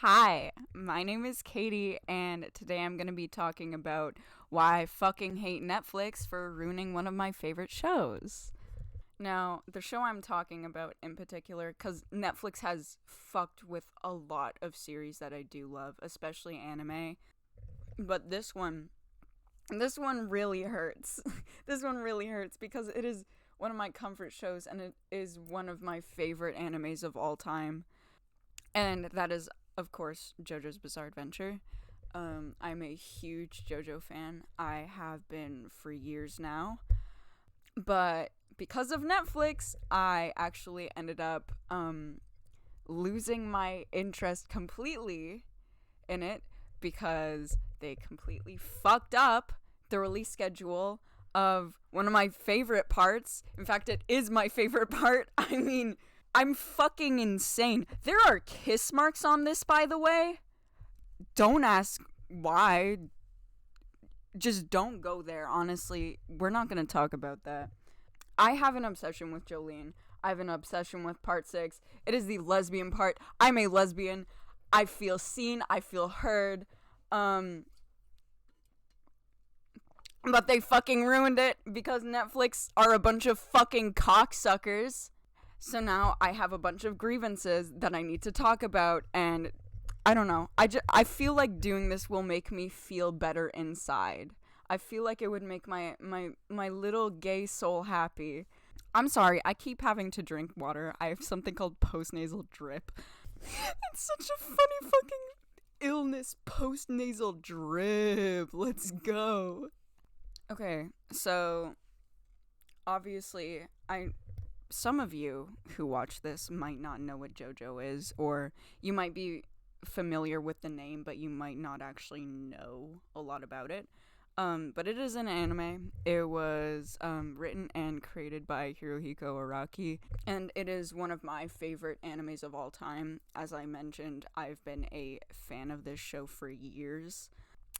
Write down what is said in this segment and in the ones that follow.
Hi, my name is Katie, and today I'm going to be talking about why I fucking hate Netflix for ruining one of my favorite shows. Now, the show I'm talking about in particular, because Netflix has fucked with a lot of series that I do love, especially anime, but this one really hurts. This one really hurts because it is one of my comfort shows and it is one of my favorite animes of all time. And that is, of course, JoJo's Bizarre Adventure. I'm a huge JoJo fan. I have been for years now. But because of Netflix, I actually ended up losing my interest completely in it because they completely fucked up the release schedule of one of my favorite parts. In fact, it is my favorite part. I mean, I'm fucking insane. There are kiss marks on this, by the way. Don't ask why. Just don't go there, honestly. We're not going to talk about that. I have an obsession with Jolene. I have an obsession with part 6. It is the lesbian part. I'm a lesbian. I feel seen. I feel heard. But they fucking ruined it because Netflix are a bunch of fucking cocksuckers. So now I have a bunch of grievances that I need to talk about, and I don't know. I feel like doing this will make me feel better inside. I feel like it would make my little gay soul happy. I'm sorry, I keep having to drink water. I have something called postnasal drip. It's such a funny fucking illness, postnasal drip. Let's go. Okay, so obviously some of you who watch this might not know what JoJo is, or you might be familiar with the name, but you might not actually know a lot about it. But it is an anime. It was written and created by Hirohiko Araki, and it is one of my favorite animes of all time. As I mentioned, I've been a fan of this show for years.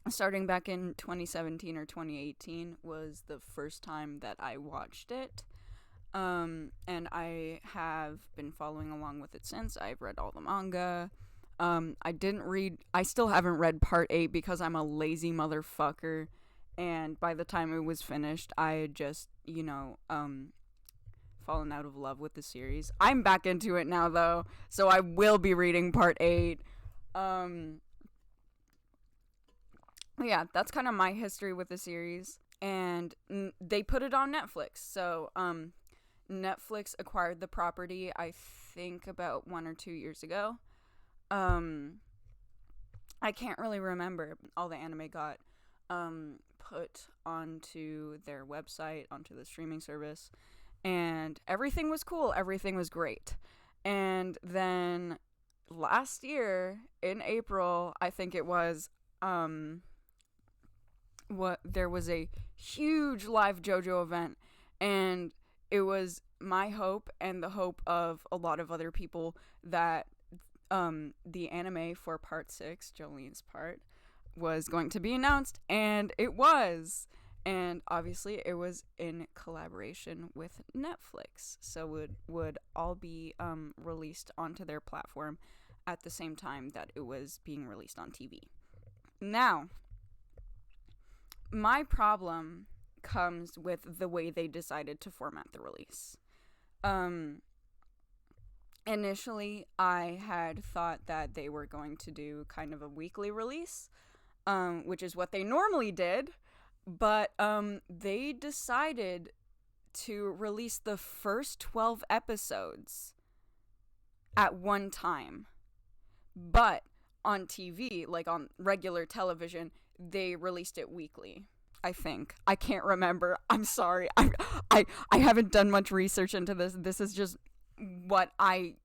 Starting back in 2017 or 2018 was the first time that I watched it. And I have been following along with it since. I've read all the manga. I still haven't read part 8 because I'm a lazy motherfucker. And by the time it was finished, I had just, fallen out of love with the series. I'm back into it now, though, so I will be reading part 8. Yeah, that's kind of my history with the series. And they put it on Netflix. So, Netflix acquired the property, I think, about 1 or 2 years ago. I can't really remember. All the anime got put onto their website, onto the streaming service, and everything was cool. Everything was great. And then last year, in April, I think it was, there was a huge live JoJo event, and it was my hope and the hope of a lot of other people that the anime for part 6, Jolene's part, was going to be announced, and it was. And obviously it was in collaboration with Netflix, so it would all be released onto their platform at the same time that it was being released on TV. Now, my problem comes with the way they decided to format the release. Initially, I had thought that they were going to do kind of a weekly release, which is what they normally did, but they decided to release the first 12 episodes at one time. But on TV, like on regular television, they released it weekly. I think. I can't remember. I'm sorry. I haven't done much research into this. This is just what I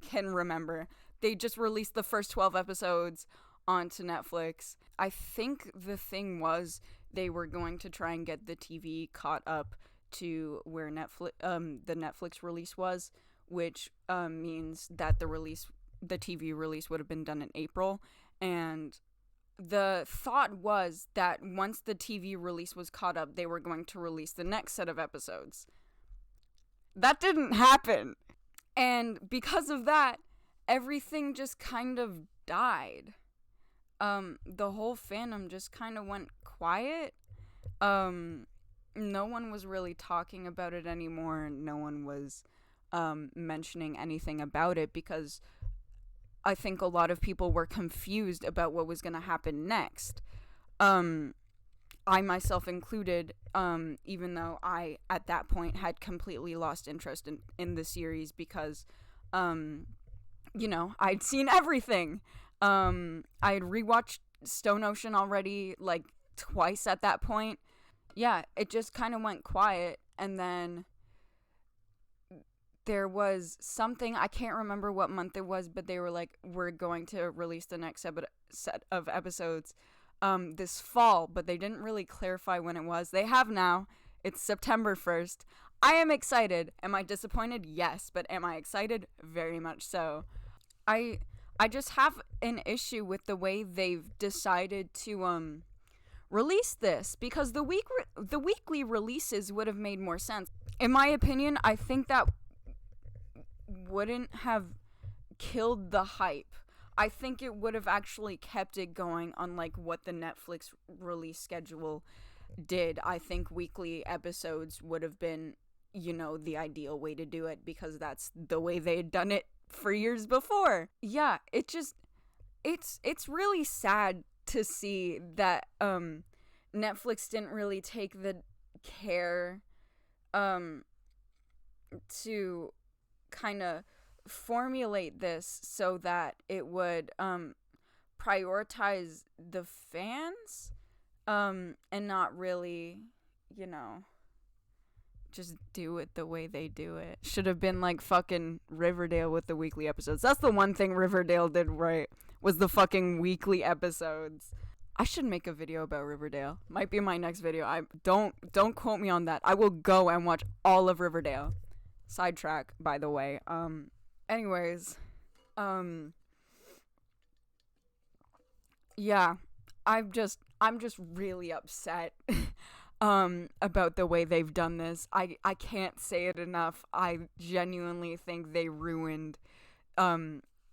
can remember. They just released the first 12 episodes onto Netflix. I think the thing was they were going to try and get the TV caught up to where the Netflix release was, which means that the TV release would have been done in April. And the thought was that once the TV release was caught up, they were going to release the next set of episodes. That didn't happen. And because of that, everything just kind of died, the whole fandom just kind of went quiet. No one was really talking about it anymore. No one was mentioning anything about it because I think a lot of people were confused about what was going to happen next. I myself included, even though I, at that point, had completely lost interest in the series because, I'd seen everything. I had rewatched Stone Ocean already, like, twice at that point. Yeah, it just kind of went quiet, and then there was something, I can't remember what month it was, but they were like, we're going to release the next set of episodes this fall, but they didn't really clarify when it was. They have now. It's September 1st. I am excited. Am I disappointed? Yes, but am I excited? Very much so. I just have an issue with the way they've decided to release this, because the weekly releases would have made more sense. In my opinion, I think that wouldn't have killed the hype. I think it would have actually kept it going, unlike what the Netflix release schedule did. I think weekly episodes would have been, the ideal way to do it, because that's the way they had done it for years before. Yeah, it's really sad to see that Netflix didn't really take the care to kind of formulate this so that it would prioritize the fans and not really, just do it the way they do it. Should have been like fucking Riverdale with the weekly episodes. That's the one thing Riverdale did right, was the fucking weekly episodes. I should make a video about Riverdale. Might be my next video. I don't quote me on that. I will go and watch all of Riverdale. Sidetrack, by the way. Anyways, yeah, I'm just really upset about the way they've done this. I can't say it enough. I genuinely think they ruined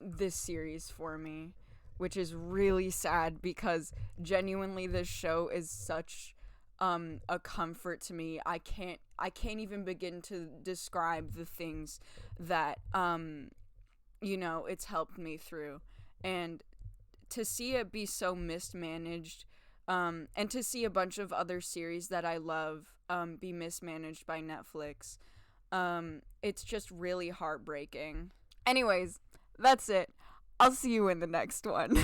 this series for me, which is really sad, because genuinely this show is such a comfort to me. I can't even begin to describe the things that it's helped me through. And to see it be so mismanaged, and to see a bunch of other series that I love be mismanaged by Netflix, it's just really heartbreaking. Anyways, that's it. I'll see you in the next one.